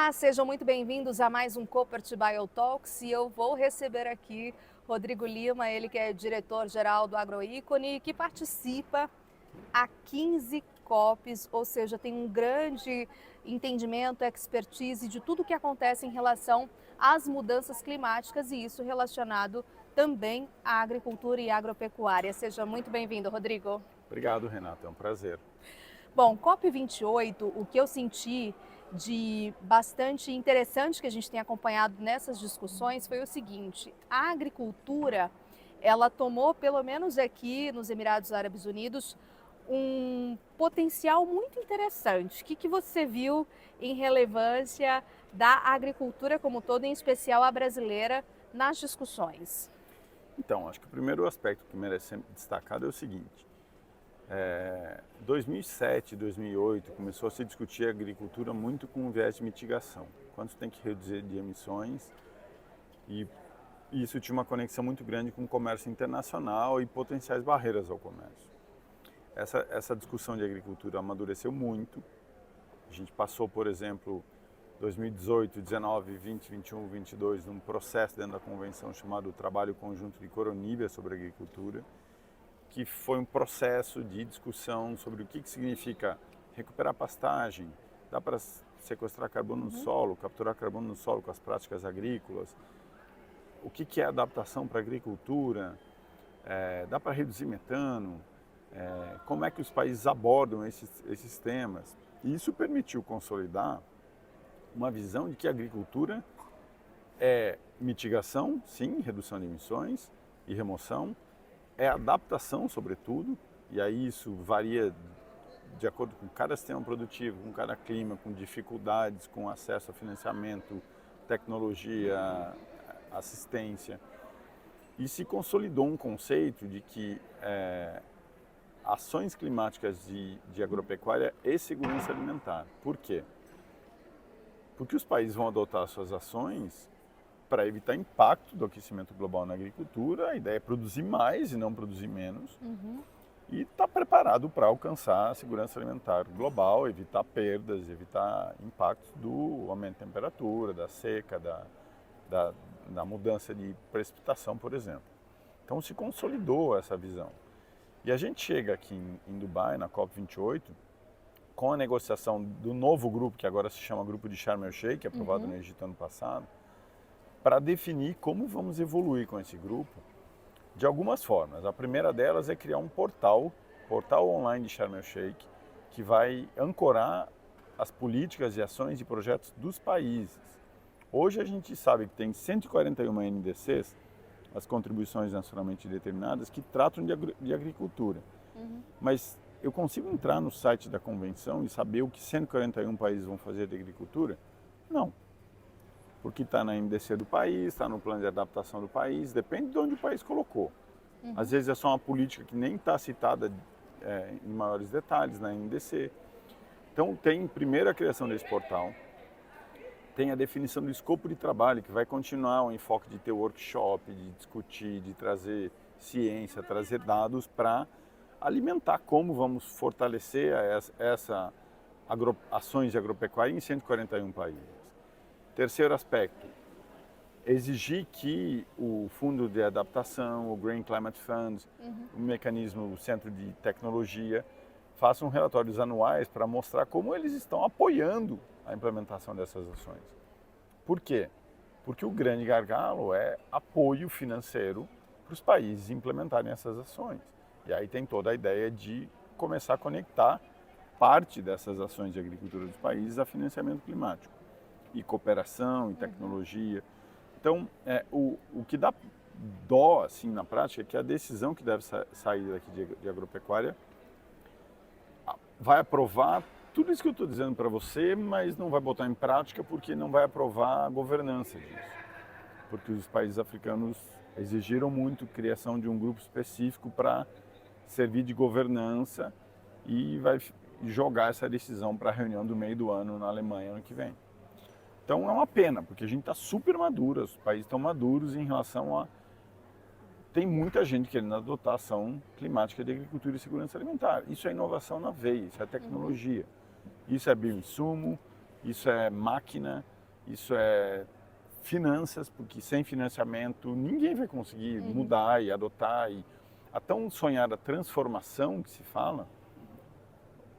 Olá, sejam muito bem-vindos a mais um Coopert Biotalks e eu vou receber aqui Rodrigo Lima, ele que é diretor-geral do Agroícone, que participa há 15 COPs, ou seja, tem um grande entendimento, expertise de tudo o que acontece em relação às mudanças climáticas e isso relacionado também à agricultura e agropecuária. Seja muito bem-vindo, Rodrigo. Obrigado, Renato, é um prazer. Bom, COP28, o que eu senti de bastante interessante que a gente tem acompanhado nessas discussões foi o seguinte: a agricultura, ela tomou, pelo menos aqui nos Emirados Árabes Unidos, um potencial muito interessante. O que você viu em relevância da agricultura como todo, em especial a brasileira, nas discussões? Então, acho que o primeiro aspecto que merece ser destacado é o seguinte: 2007, 2008 começou a se discutir a agricultura muito com um viés de mitigação. Quanto tem que reduzir de emissões e isso tinha uma conexão muito grande com o comércio internacional e potenciais barreiras ao comércio. Essa discussão de agricultura amadureceu muito. A gente passou, por exemplo, 2018, 19, 20, 21, 22, num processo dentro da convenção chamado Trabalho Conjunto de Coroníbia sobre Agricultura, que foi um processo de discussão sobre o que significa recuperar pastagem, dá para sequestrar carbono no solo, capturar carbono no solo com as práticas agrícolas, o que é adaptação para a agricultura, dá para reduzir metano, como é que os países abordam esses temas. E isso permitiu consolidar uma visão de que a agricultura é mitigação, sim, redução de emissões e remoção, é adaptação, sobretudo, e aí isso varia de acordo com cada sistema produtivo, com cada clima, com dificuldades, com acesso a financiamento, tecnologia, assistência. E se consolidou um conceito de que ações climáticas de agropecuária e segurança alimentar. Por quê? Porque os países vão adotar suas ações para evitar impacto do aquecimento global na agricultura. A ideia é produzir mais e não produzir menos. E estar preparado para alcançar a segurança alimentar global, evitar perdas, evitar impactos do aumento de temperatura, da seca, da mudança de precipitação, por exemplo. Então se consolidou essa visão. E a gente chega aqui em Dubai, na COP28, com a negociação do novo grupo, que agora se chama Grupo de Sharm el-Sheikh, aprovado no Egito ano passado, para definir como vamos evoluir com esse grupo de algumas formas. A primeira delas é criar um portal online de Sharm el-Sheikh, que vai ancorar as políticas e ações e projetos dos países. Hoje a gente sabe que tem 141 NDCs, as contribuições nacionalmente determinadas, que tratam de agricultura. Mas eu consigo entrar no site da convenção e saber o que 141 países vão fazer de agricultura? Não. Porque está na NDC do país, está no plano de adaptação do país, depende de onde o país colocou. Às vezes é só uma política que nem está citada em maiores detalhes na NDC. Então tem primeiro a criação desse portal, tem a definição do escopo de trabalho, que vai continuar o enfoque de ter workshop, de discutir, de trazer ciência, trazer dados para alimentar como vamos fortalecer essa ações de agropecuária em 141 países. Terceiro aspecto, exigir que o Fundo de Adaptação, o Green Climate Fund, o mecanismo, o Centro de Tecnologia, façam relatórios anuais para mostrar como eles estão apoiando a implementação dessas ações. Por quê? Porque o grande gargalo é apoio financeiro para os países implementarem essas ações. E aí tem toda a ideia de começar a conectar parte dessas ações de agricultura dos países a financiamento climático. E cooperação, e tecnologia. Então, o que dá dó, assim, na prática, é que a decisão que deve sair daqui de agropecuária vai aprovar tudo isso que eu estou dizendo para você, mas não vai botar em prática porque não vai aprovar a governança disso. Porque os países africanos exigiram muito a criação de um grupo específico para servir de governança e vai jogar essa decisão para a reunião do meio do ano na Alemanha ano que vem. Então é uma pena, porque a gente está super maduro, os países estão maduros em relação a... Tem muita gente querendo adotar ação climática de agricultura e segurança alimentar. Isso é inovação na veia, isso é tecnologia. Isso é bioinsumo, isso é máquina, isso é finanças, porque sem financiamento ninguém vai conseguir mudar e adotar. E a tão sonhada transformação que se fala,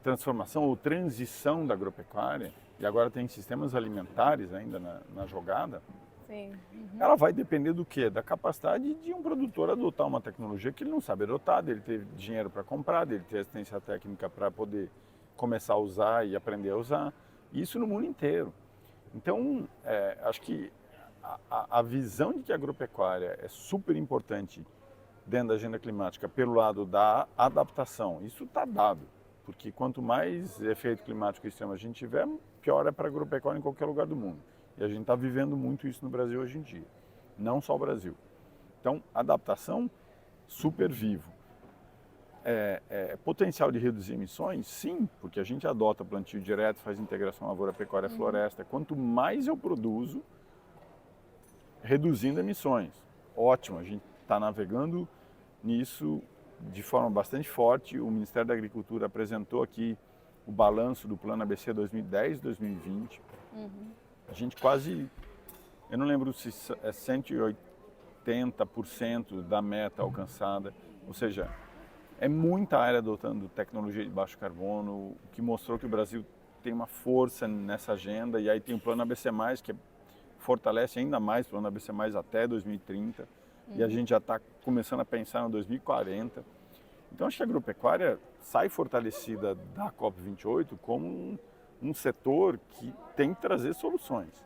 transformação ou transição da agropecuária, e agora tem sistemas alimentares ainda na jogada, Sim. ela vai depender do quê? Da capacidade de um produtor adotar uma tecnologia que ele não sabe adotar, dele ter dinheiro para comprar, dele ter assistência técnica para poder começar a usar e aprender a usar. Isso no mundo inteiro. Então, acho que a visão de que a agropecuária é super importante dentro da agenda climática pelo lado da adaptação, isso está dado. Porque quanto mais efeito climático extremo a gente tiver, pior é para a agropecuária em qualquer lugar do mundo. E a gente está vivendo muito isso no Brasil hoje em dia. Não só o Brasil. Então, adaptação, super vivo. Potencial de reduzir emissões? Sim, porque a gente adota plantio direto, faz integração lavoura-pecuária-floresta. Quanto mais eu produzo, reduzindo emissões. Ótimo, a gente está navegando nisso de forma bastante forte. O Ministério da Agricultura apresentou aqui o balanço do Plano ABC 2010-2020. A gente quase, eu não lembro se é 180% da meta alcançada, ou seja, é muita área adotando tecnologia de baixo carbono, o que mostrou que o Brasil tem uma força nessa agenda. E aí tem o Plano ABC+, que fortalece ainda mais o Plano ABC+, até 2030, e a gente já está começando a pensar em 2040. Então, acho que a agropecuária sai fortalecida da COP28 como um setor que tem que trazer soluções,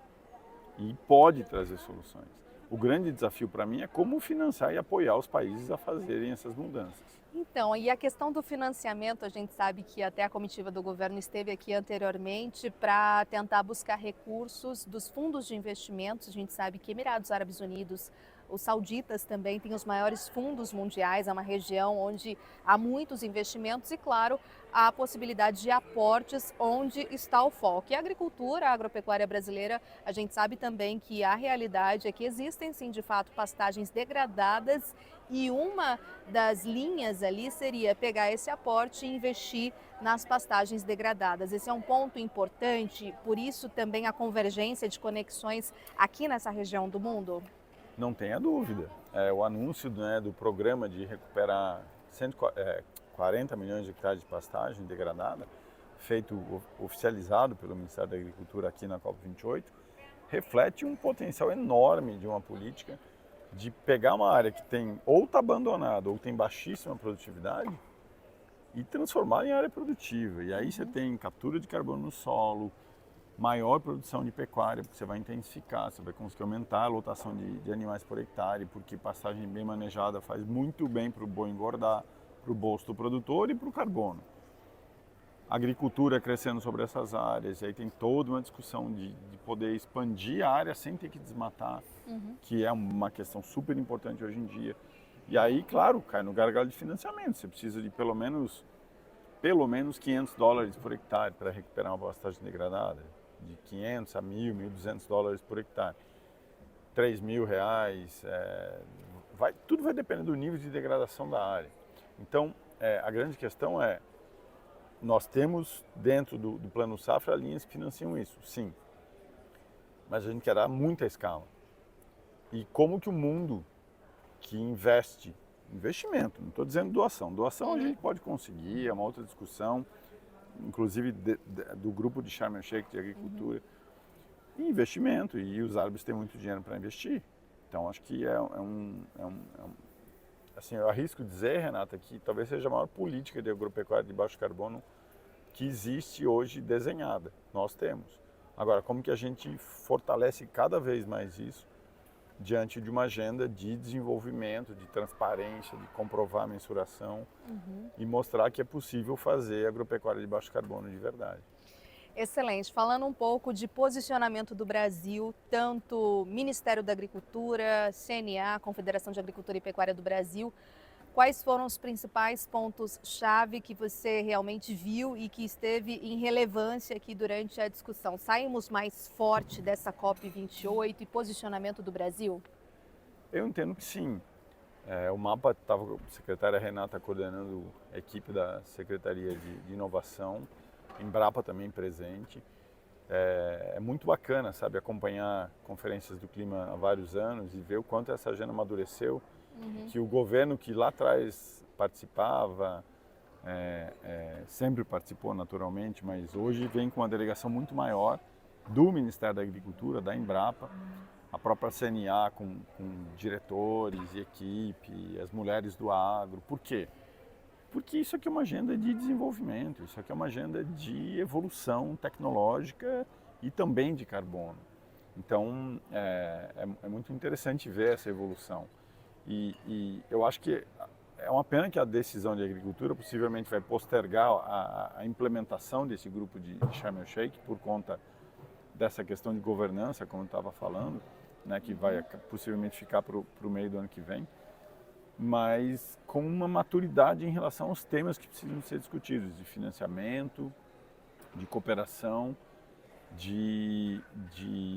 e pode trazer soluções. O grande desafio para mim é como financiar e apoiar os países a fazerem essas mudanças. Então, e a questão do financiamento, a gente sabe que até a comitiva do governo esteve aqui anteriormente para tentar buscar recursos dos fundos de investimentos. A gente sabe que Emirados Árabes Unidos, os sauditas também têm os maiores fundos mundiais, é uma região onde há muitos investimentos e, claro, há a possibilidade de aportes onde está o foco. E a agricultura, a agropecuária brasileira, a gente sabe também que a realidade é que existem sim, de fato, pastagens degradadas, e uma das linhas ali seria pegar esse aporte e investir nas pastagens degradadas. Esse é um ponto importante, por isso também a convergência de conexões aqui nessa região do mundo? Não tenha dúvida. O anúncio, né, do programa de recuperar 140 milhões de hectares de pastagem degradada, feito oficializado pelo Ministério da Agricultura aqui na COP28, reflete um potencial enorme de uma política de pegar uma área que tem ou está abandonada ou tem baixíssima produtividade e transformar em área produtiva. E aí você tem captura de carbono no solo, maior produção de pecuária, porque você vai intensificar, você vai conseguir aumentar a lotação de animais por hectare, porque pastagem bem manejada faz muito bem para o boi engordar, para o bolso do produtor e para o carbono. Agricultura crescendo sobre essas áreas, e aí tem toda uma discussão de poder expandir a área sem ter que desmatar, que é uma questão super importante hoje em dia. E aí, claro, cai no gargalo de financiamento, você precisa de pelo menos $500 por hectare para recuperar uma pastagem degradada, de 500 a 1.000, $1.200 por hectare, R$3.000, tudo vai depender do nível de degradação da área. Então, a grande questão é, nós temos dentro do Plano Safra linhas que financiam isso, sim, mas a gente quer dar muita escala. E como que o mundo que investimento, não estou dizendo doação a gente pode conseguir, é uma outra discussão, inclusive do grupo de Sharm el-Sheikh de agricultura, e investimento, e os árabes têm muito dinheiro para investir. Então acho que assim, eu arrisco dizer, Renata, que talvez seja a maior política de agropecuária de baixo carbono que existe hoje desenhada. Nós temos. Agora, como que a gente fortalece cada vez mais isso diante de uma agenda de desenvolvimento, de transparência, de comprovar a mensuração e mostrar que é possível fazer agropecuária de baixo carbono de verdade. Excelente. Falando um pouco de posicionamento do Brasil, tanto Ministério da Agricultura, CNA, Confederação de Agricultura e Pecuária do Brasil, quais foram os principais pontos-chave que você realmente viu e que esteve em relevância aqui durante a discussão? Saímos mais forte dessa COP28 e posicionamento do Brasil? Eu entendo que sim. O mapa estava com a secretária Renata coordenando a equipe da Secretaria de Inovação, Embrapa também presente. É muito bacana, sabe, acompanhar conferências do clima há vários anos e ver o quanto essa agenda amadureceu, que o governo que lá atrás participava, sempre participou naturalmente, mas hoje vem com uma delegação muito maior do Ministério da Agricultura, da Embrapa, a própria CNA com diretores e equipe, as mulheres do agro. Por quê? Porque isso aqui é uma agenda de desenvolvimento, isso aqui é uma agenda de evolução tecnológica e também de carbono. Então, é muito interessante ver essa evolução. E eu acho que é uma pena que a decisão de agricultura possivelmente vai postergar a implementação desse grupo de Sharm el Sheikh por conta dessa questão de governança, como eu estava falando, né, que vai possivelmente ficar para o meio do ano que vem, mas com uma maturidade em relação aos temas que precisam ser discutidos, de financiamento, de cooperação,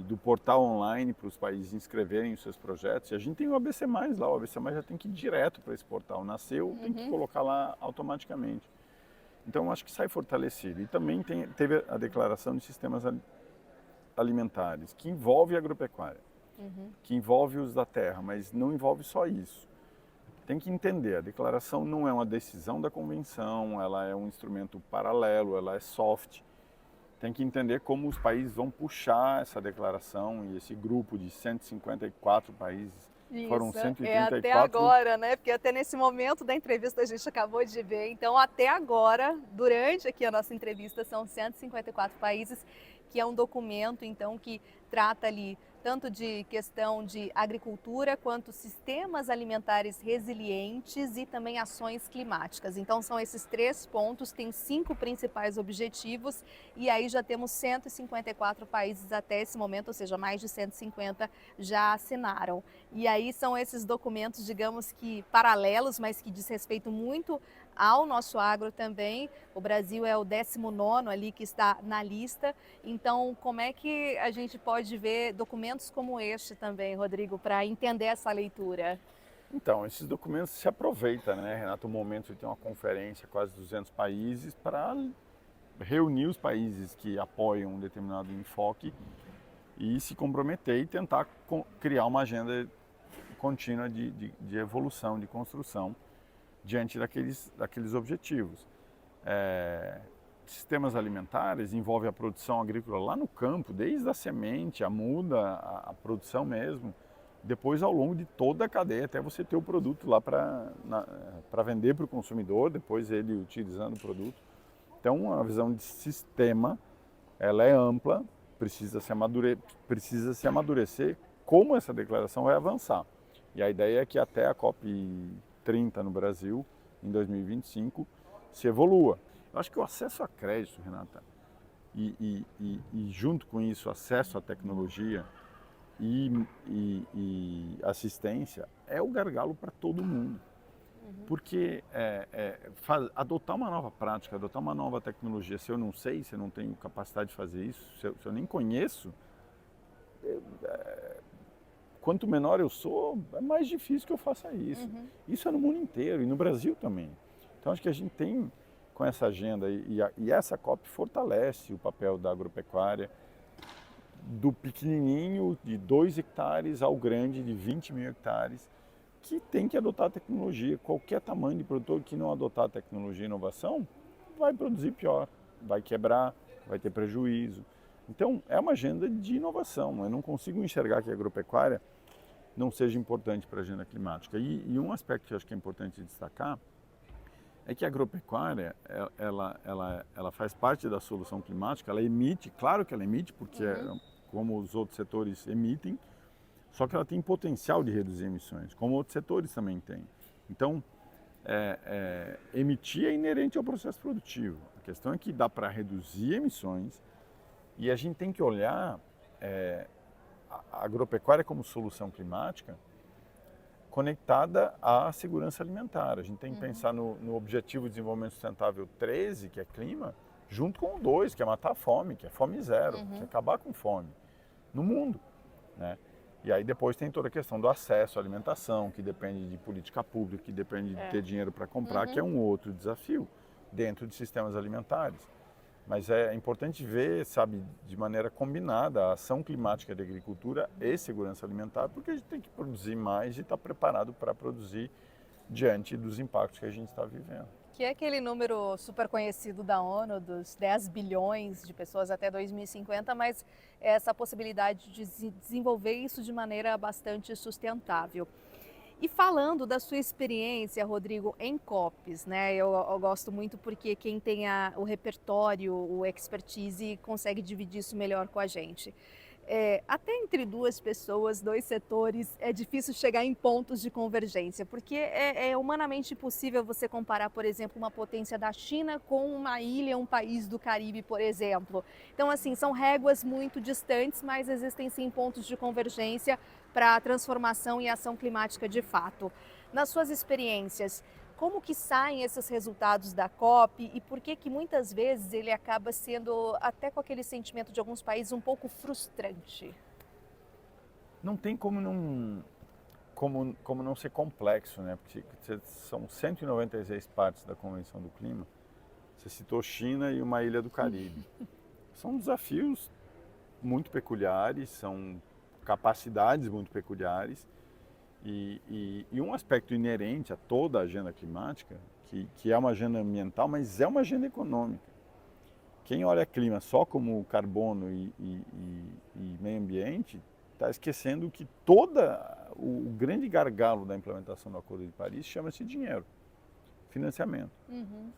do portal online para os países inscreverem os seus projetos. E a gente tem o ABC+, lá, o ABC+, já tem que ir direto para esse portal. Nasceu, tem que colocar lá automaticamente. Então, eu acho que sai fortalecido. E também teve a declaração de sistemas alimentares, que envolve a agropecuária, que envolve o uso da terra, mas não envolve só isso. Tem que entender, a declaração não é uma decisão da convenção, ela é um instrumento paralelo, ela é soft. Tem que entender como os países vão puxar essa declaração e esse grupo de 154 países, foram 134... até agora, né? Porque até nesse momento da entrevista a gente acabou de ver. Então, até agora, durante aqui a nossa entrevista, são 154 países, que é um documento, então, que trata ali tanto de questão de agricultura quanto sistemas alimentares resilientes e também ações climáticas. Então são esses 3 pontos, tem 5 principais objetivos e aí já temos 154 países até esse momento, ou seja, mais de 150 já assinaram. E aí são esses documentos, digamos que paralelos, mas que diz respeito muito ao nosso agro também. O Brasil é o 19º ali que está na lista. Então, como é que a gente pode ver documentos como este também, Rodrigo, para entender essa leitura? Então, esses documentos se aproveitam, né, Renato, o momento de ter uma conferência, quase 200 países, para reunir os países que apoiam um determinado enfoque e se comprometer e tentar criar uma agenda contínua de evolução, de construção, diante daqueles objetivos. Sistemas alimentares envolve a produção agrícola lá no campo, desde a semente, a muda, a produção mesmo, depois ao longo de toda a cadeia, até você ter o produto lá para vender para o consumidor, depois ele utilizando o produto. Então, a visão de sistema, ela é ampla, precisa se amadurecer como essa declaração vai avançar. E a ideia é que até a COP30 no Brasil, em 2025, se evolua. Eu acho que o acesso a crédito, Renata, e junto com isso, acesso à tecnologia e assistência é o gargalo para todo mundo. Porque adotar uma nova prática, adotar uma nova tecnologia, se eu não sei, se eu não tenho capacidade de fazer isso, se eu nem conheço, quanto menor eu sou, é mais difícil que eu faça isso. Isso é no mundo inteiro e no Brasil também. Então acho que a gente tem com essa agenda e essa COP fortalece o papel da agropecuária, do pequenininho de 2 hectares ao grande de 20 mil hectares, que tem que adotar a tecnologia. Qualquer tamanho de produtor que não adotar a tecnologia e inovação vai produzir pior, vai quebrar, vai ter prejuízo. Então é uma agenda de inovação. Eu não consigo enxergar que a agropecuária não seja importante para a agenda climática. E um aspecto que eu acho que é importante destacar é que a agropecuária, ela faz parte da solução climática, ela emite, claro que ela emite, porque como os outros setores emitem, só que ela tem potencial de reduzir emissões, como outros setores também têm. Então, emitir é inerente ao processo produtivo. A questão é que dá para reduzir emissões e a gente tem que olhar a agropecuária como solução climática conectada à segurança alimentar. A gente tem que pensar no Objetivo de Desenvolvimento Sustentável 13, que é clima, junto com o 2, que é matar a fome, que é fome zero, que é acabar com fome no mundo, né? E aí depois tem toda a questão do acesso à alimentação, que depende de política pública, que depende de ter dinheiro para comprar, que é um outro desafio dentro de sistemas alimentares. Mas é importante ver, sabe, de maneira combinada a ação climática de agricultura e segurança alimentar, porque a gente tem que produzir mais e estar preparado para produzir diante dos impactos que a gente está vivendo. Que é aquele número super conhecido da ONU, dos 10 bilhões de pessoas até 2050, mas essa possibilidade de desenvolver isso de maneira bastante sustentável. E falando da sua experiência, Rodrigo, em COPs, né? Eu gosto muito porque quem tem o repertório, o expertise, consegue dividir isso melhor com a gente. Até entre duas pessoas, dois setores, é difícil chegar em pontos de convergência, porque é humanamente impossível você comparar, por exemplo, uma potência da China com uma ilha, um país do Caribe, por exemplo. Então, assim, são réguas muito distantes, mas existem sim pontos de convergência para a transformação e ação climática de fato. Nas suas experiências, como que saem esses resultados da COP e por que que muitas vezes ele acaba sendo, até com aquele sentimento de alguns países, um pouco frustrante? Não tem como não ser complexo, né? Porque são 196 partes da Convenção do Clima. Você citou China e uma ilha do Caribe. São desafios muito peculiares, são capacidades muito peculiares e um aspecto inerente a toda a agenda climática, que é uma agenda ambiental, mas é uma agenda econômica. Quem olha clima só como carbono e meio ambiente está esquecendo que o grande gargalo da implementação do Acordo de Paris chama-se dinheiro, financiamento. Uhum.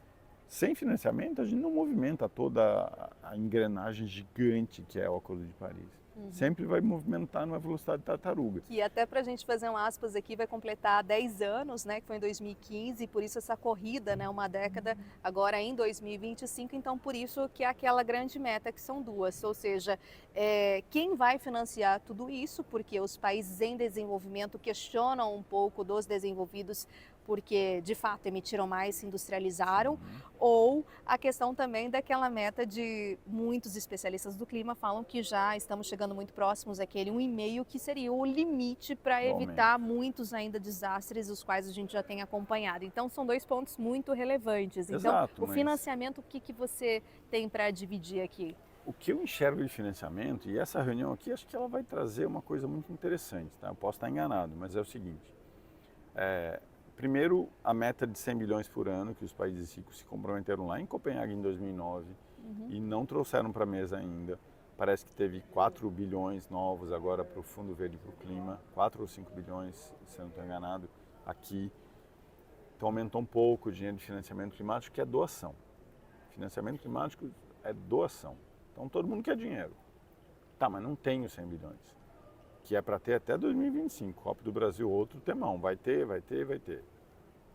Sem financiamento, a gente não movimenta toda a engrenagem gigante que é o Acordo de Paris. Uhum. Sempre vai movimentar numa velocidade de tartaruga. Que até para a gente fazer um aspas aqui, vai completar 10 anos, né, que foi em 2015, por isso essa corrida, né, uma década agora em 2025, então por isso que é aquela grande meta que são duas, ou seja, quem vai financiar tudo isso, porque os países em desenvolvimento questionam um pouco dos desenvolvidos porque de fato emitiram mais, se industrializaram, ou a questão também daquela meta de muitos especialistas do clima falam que já estamos chegando muito próximos àquele 1,5 que seria o limite para evitar muitos ainda desastres, os quais a gente já tem acompanhado. Então são dois pontos muito relevantes. Então, Exato, o financiamento, o que você tem para dividir aqui? O que eu enxergo de financiamento, e essa reunião aqui, acho que ela vai trazer uma coisa muito interessante, tá? Eu posso estar enganado, mas é o seguinte. Primeiro, a meta de 100 bilhões por ano, que os países ricos se comprometeram lá em Copenhague em 2009 e não trouxeram para a mesa ainda. Parece que teve 4 bilhões novos agora para o Fundo Verde para o Clima, 4 ou 5 bilhões, se eu não estou enganado, aqui. Então aumentou um pouco o dinheiro de financiamento climático, que é doação. Financiamento climático é doação. Então todo mundo quer dinheiro. Tá, mas não tem os 100 bilhões. Que é para ter até 2025. COP do Brasil, outro temão. Vai ter.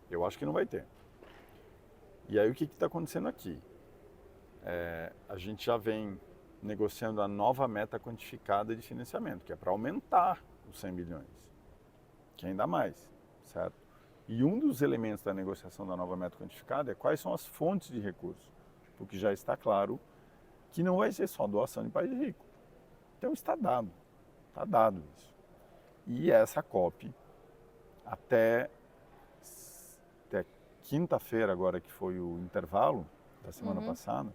Eu acho que não vai ter. E aí o que está acontecendo aqui? A gente já vem negociando a nova meta quantificada de financiamento, que é para aumentar os 100 bilhões. Que é ainda mais, certo? E um dos elementos da negociação da nova meta quantificada é quais são as fontes de recursos. Porque já está claro que não vai ser só doação de país rico. Então está dado. Está dado isso. E essa COP, até quinta-feira, agora que foi o intervalo da semana passada,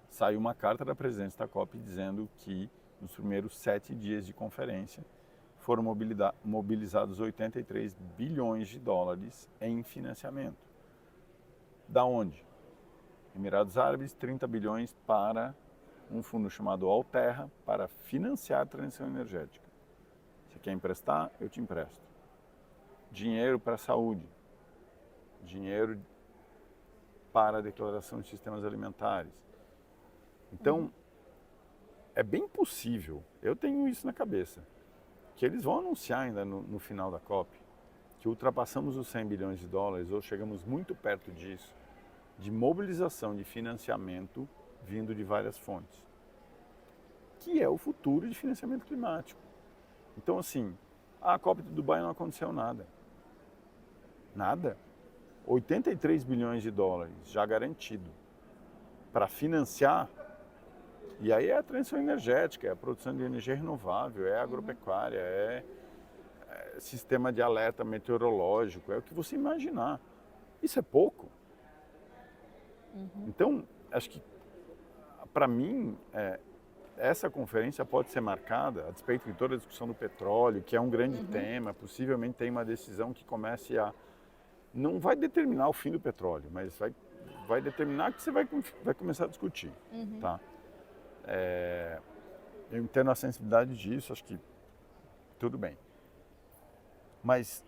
saiu uma carta da presidência da COP dizendo que nos primeiros 7 dias de conferência foram mobilizados 83 bilhões de dólares em financiamento. Da onde? Emirados Árabes, 30 bilhões para um fundo chamado Alterra para financiar a transição energética. Você quer emprestar? Eu te empresto. Dinheiro para a saúde. Dinheiro para a declaração de sistemas alimentares. Então, é bem possível, eu tenho isso na cabeça, que eles vão anunciar ainda no final da COP que ultrapassamos os 100 bilhões de dólares ou chegamos muito perto disso, de mobilização de financiamento vindo de várias fontes, que é o futuro de financiamento climático. Então, assim, a COP de Dubai não aconteceu nada. Nada. 83 bilhões de dólares já garantido para financiar, e aí é a transição energética, é a produção de energia renovável, é a agropecuária, é sistema de alerta meteorológico, é o que você imaginar. Isso é pouco. Então, acho que, para mim, essa conferência pode ser marcada, a despeito de toda a discussão do petróleo, que é um grande tema, possivelmente tem uma decisão que comece a... Não vai determinar o fim do petróleo, mas vai determinar que você vai começar a discutir, tá? Eu entendo a sensibilidade disso, acho que tudo bem. Mas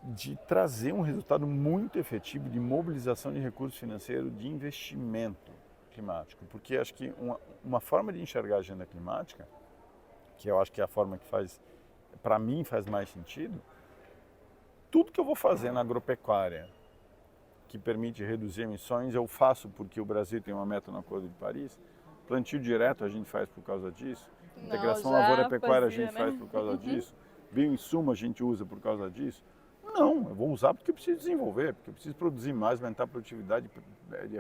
de trazer um resultado muito efetivo de mobilização de recursos financeiros de investimento climático, porque acho que uma forma de enxergar a agenda climática, que eu acho que é a forma que para mim faz mais sentido, tudo que eu vou fazer na agropecuária que permite reduzir emissões, eu faço porque o Brasil tem uma meta no Acordo de Paris. Plantio direto a gente faz por causa disso. Integração lavoura-pecuária a gente faz por causa disso. Bioinsumo a gente usa por causa disso. Não, eu vou usar porque eu preciso desenvolver, porque eu preciso produzir mais, aumentar a produtividade,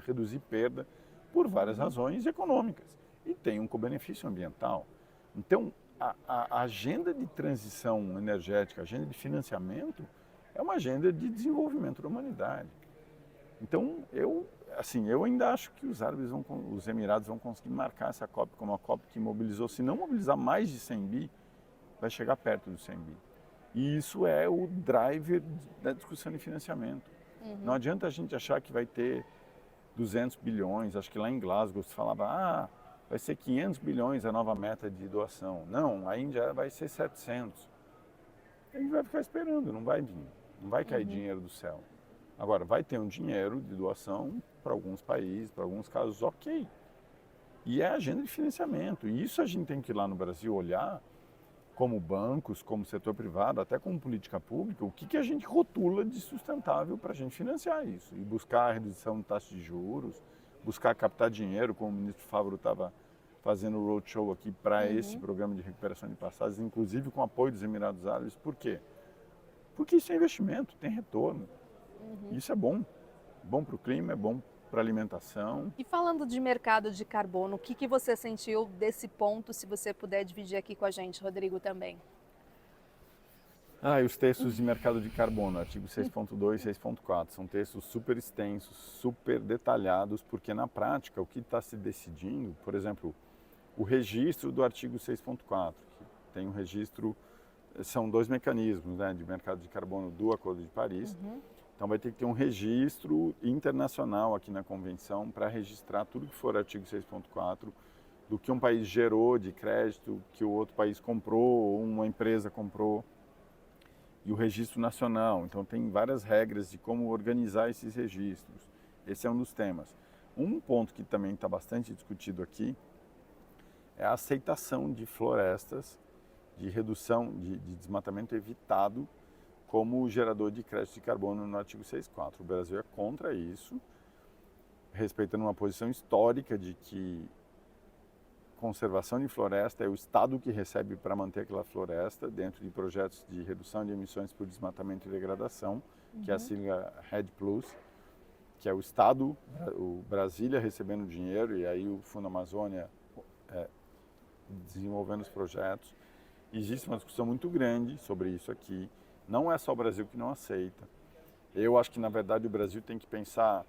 reduzir perda, por várias razões econômicas. E tem um co-benefício ambiental. Então, a agenda de transição energética, a agenda de financiamento, é uma agenda de desenvolvimento da humanidade. Então, eu ainda acho que os Emirados vão conseguir marcar essa COP como uma COP que mobilizou, se não mobilizar mais de 100 bi, vai chegar perto dos 100 bi. E isso é o driver da discussão de financiamento. Não adianta a gente achar que vai ter 200 bilhões, acho que lá em Glasgow se falava, vai ser 500 bilhões a nova meta de doação. Não, a Índia vai ser 700. A gente vai ficar esperando, não vai vir, não vai cair dinheiro do céu. Agora, vai ter um dinheiro de doação para alguns países, para alguns casos, ok. E é a agenda de financiamento. E isso a gente tem que ir lá no Brasil olhar, como bancos, como setor privado, até como política pública, o que a gente rotula de sustentável para a gente financiar isso. E buscar a redução de taxa de juros, buscar captar dinheiro, como o ministro Favro estava fazendo o roadshow aqui para esse programa de recuperação de passagens, inclusive com apoio dos Emirados Árabes. Por quê? Porque isso é investimento, tem retorno. Isso é bom para o clima, é bom para a alimentação. E falando de mercado de carbono, o que você sentiu desse ponto, se você puder dividir aqui com a gente, Rodrigo, também? E os textos de mercado de carbono, artigo 6.2 e 6.4, são textos super extensos, super detalhados, porque na prática o que está se decidindo, por exemplo, o registro do artigo 6.4, que tem um registro, são dois mecanismos, né, de mercado de carbono do Acordo de Paris. Então vai ter que ter um registro internacional aqui na convenção para registrar tudo que for artigo 6.4, do que um país gerou de crédito, que o outro país comprou ou uma empresa comprou, e o registro nacional. Então tem várias regras de como organizar esses registros. Esse é um dos temas. Um ponto que também está bastante discutido aqui é a aceitação de florestas, de redução de desmatamento evitado como gerador de crédito de carbono no artigo 6.4. O Brasil é contra isso, respeitando uma posição histórica de que conservação de floresta é o Estado que recebe para manter aquela floresta dentro de projetos de redução de emissões por desmatamento e degradação, que é a sigla REDD+, que é o Estado, o Brasília recebendo dinheiro e aí o Fundo Amazônia desenvolvendo os projetos. Existe uma discussão muito grande sobre isso aqui. Não é só o Brasil que não aceita. Eu acho que, na verdade, o Brasil tem que pensar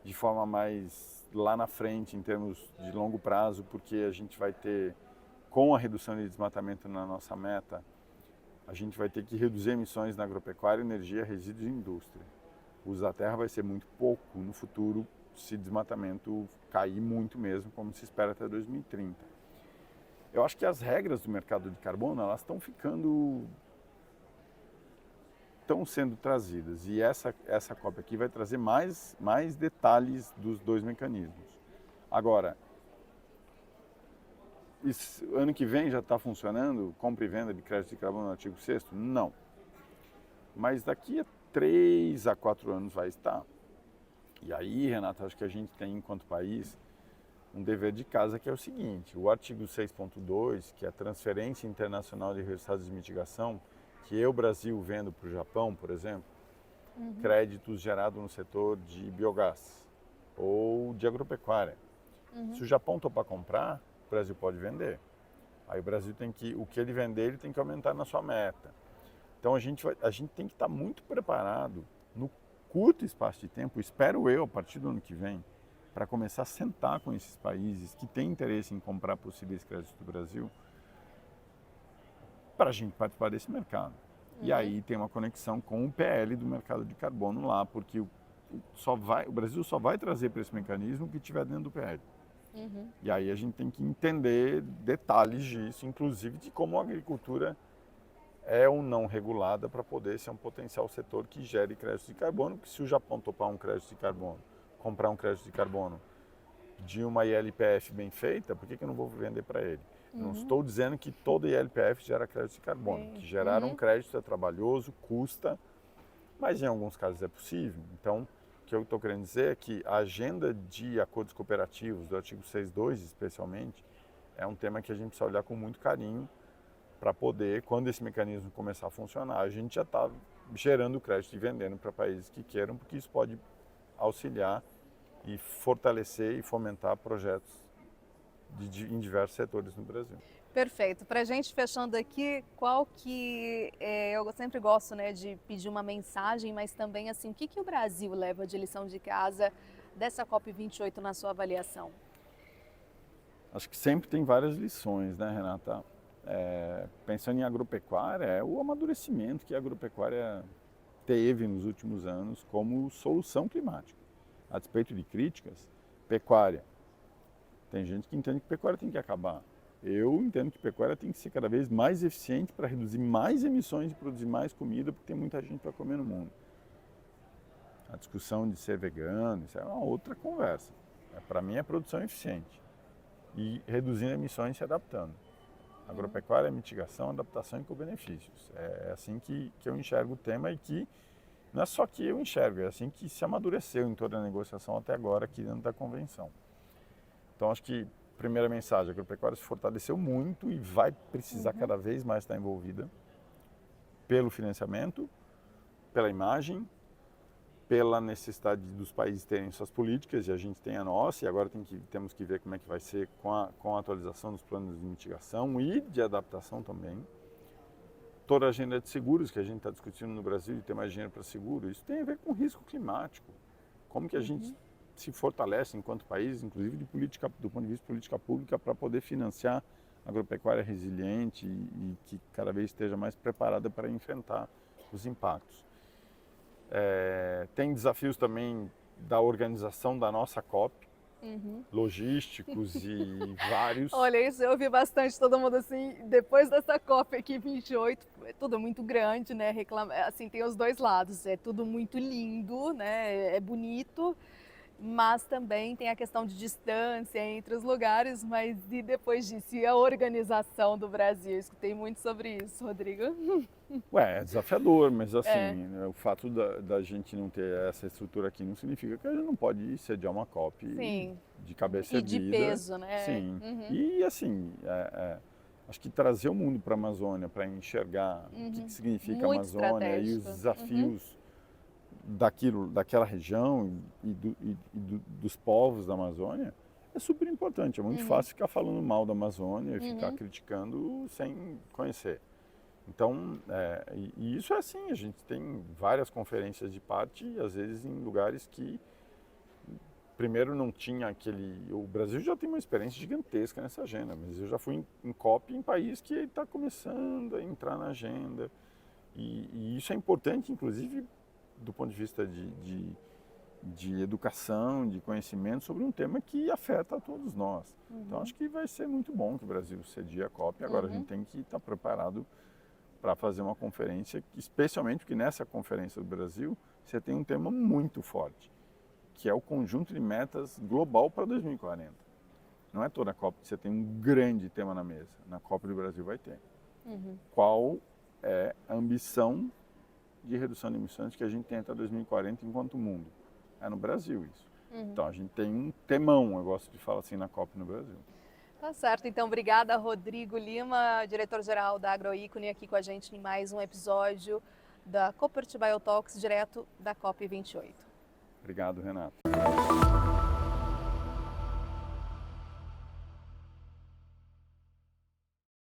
de forma mais lá na frente, em termos de longo prazo, porque a gente vai ter, com a redução de desmatamento na nossa meta, a gente vai ter que reduzir emissões na agropecuária, energia, resíduos e indústria. O uso da terra vai ser muito pouco no futuro, se desmatamento cair muito mesmo, como se espera até 2030. Eu acho que as regras do mercado de carbono, elas estão sendo trazidas, e essa COP aqui vai trazer mais detalhes dos dois mecanismos. Agora, ano que vem já está funcionando compra e venda de crédito de carbono no artigo 6º? Não. Mas daqui a 3 a 4 anos vai estar. E aí, Renata, acho que a gente tem, enquanto país, um dever de casa, que é o seguinte: o artigo 6.2, que é a transferência internacional de resultados de mitigação, que o Brasil vendo para o Japão, por exemplo, créditos gerados no setor de biogás ou de agropecuária. Se o Japão topar comprar, o Brasil pode vender. Aí o Brasil o que ele vender, ele tem que aumentar na sua meta. Então a gente tem que estar muito preparado no curto espaço de tempo, espero eu, a partir do ano que vem, para começar a sentar com esses países que têm interesse em comprar possíveis créditos do Brasil, para a gente participar desse mercado. E aí tem uma conexão com o PL do mercado de carbono lá, porque o Brasil só vai trazer para esse mecanismo o que tiver dentro do PL. E aí a gente tem que entender detalhes disso, inclusive de como a agricultura é ou não regulada para poder ser um potencial setor que gere créditos de carbono, porque se o Japão topar um crédito de carbono, comprar um crédito de carbono de uma ILPF bem feita, por que eu não vou vender para ele? Não estou dizendo que toda ILPF gera crédito de carbono. Que gerar um crédito é trabalhoso, custa, mas em alguns casos é possível. Então, o que eu estou querendo dizer é que a agenda de acordos cooperativos, do artigo 6.2 especialmente, é um tema que a gente precisa olhar com muito carinho para poder, quando esse mecanismo começar a funcionar, a gente já está gerando crédito e vendendo para países que queiram, porque isso pode auxiliar e fortalecer e fomentar projetos em diversos setores no Brasil. Perfeito. Para a gente fechando aqui, qual que eu sempre gosto, né, de pedir uma mensagem, mas também assim, o que o Brasil leva de lição de casa dessa COP28 na sua avaliação? Acho que sempre tem várias lições, né, Renata? Pensando em agropecuária, é o amadurecimento que a agropecuária teve nos últimos anos como solução climática. A despeito de críticas, pecuária. Tem gente que entende que pecuária tem que acabar. Eu entendo que pecuária tem que ser cada vez mais eficiente para reduzir mais emissões e produzir mais comida, porque tem muita gente para comer no mundo. A discussão de ser vegano, isso é uma outra conversa. Para mim é produção eficiente e reduzindo emissões e se adaptando. Agropecuária é mitigação, adaptação e co-benefícios. É assim que eu enxergo o tema e que não é só que eu enxergo, é assim que se amadureceu em toda a negociação até agora aqui dentro da convenção. Então acho que, primeira mensagem, a agropecuária se fortaleceu muito e vai precisar cada vez mais estar envolvida pelo financiamento, pela imagem, pela necessidade dos países terem suas políticas, e a gente tem a nossa, e agora temos que ver como é que vai ser com a atualização dos planos de mitigação e de adaptação também. Toda a agenda de seguros que a gente está discutindo no Brasil, de ter mais dinheiro para seguro, isso tem a ver com risco climático. Como que a gente se fortalece enquanto país, inclusive do ponto de vista de política pública, para poder financiar a agropecuária resiliente e que cada vez esteja mais preparada para enfrentar os impactos. Tem desafios também da organização da nossa COP, logísticos e vários. Olha, isso eu ouvi bastante, todo mundo assim, depois dessa COP aqui 28, é tudo muito grande, né? Assim, tem os dois lados, é tudo muito lindo, né? É bonito, mas também tem a questão de distância entre os lugares, mas e depois disso, e a organização do Brasil? Eu escutei muito sobre isso, Rodrigo. É desafiador, mas assim, o fato da gente não ter essa estrutura aqui não significa que a gente não pode sediar uma COP de cabeça erguida. E de peso, né? Sim. E assim, acho que trazer o mundo para a Amazônia, para enxergar o que significa a Amazônia e os desafios daquela região e dos povos da Amazônia é super importante. É muito fácil ficar falando mal da Amazônia e ficar criticando sem conhecer. Então, e isso é assim, a gente tem várias conferências de parte, às vezes em lugares que primeiro não tinha o Brasil já tem uma experiência gigantesca nessa agenda, mas eu já fui em COP em país que está começando a entrar na agenda e isso é importante, inclusive, do ponto de vista de educação, de conhecimento sobre um tema que afeta a todos nós. Então, acho que vai ser muito bom que o Brasil cedie a COP. Agora, a gente tem que estar preparado para fazer uma conferência, especialmente porque nessa conferência do Brasil você tem um tema muito forte, que é o conjunto de metas global para 2040. Não é toda a COP que você tem um grande tema na mesa. Na COP do Brasil vai ter. Qual é a ambição de redução de emissões que a gente tem até 2040 enquanto mundo? É no Brasil isso. Então a gente tem um temão, eu gosto de falar assim, na COP no Brasil. Tá certo, então obrigada Rodrigo Lima, diretor-geral da Agroícone, aqui com a gente em mais um episódio da Cooperty Biotalks, direto da COP28. Obrigado, Renato.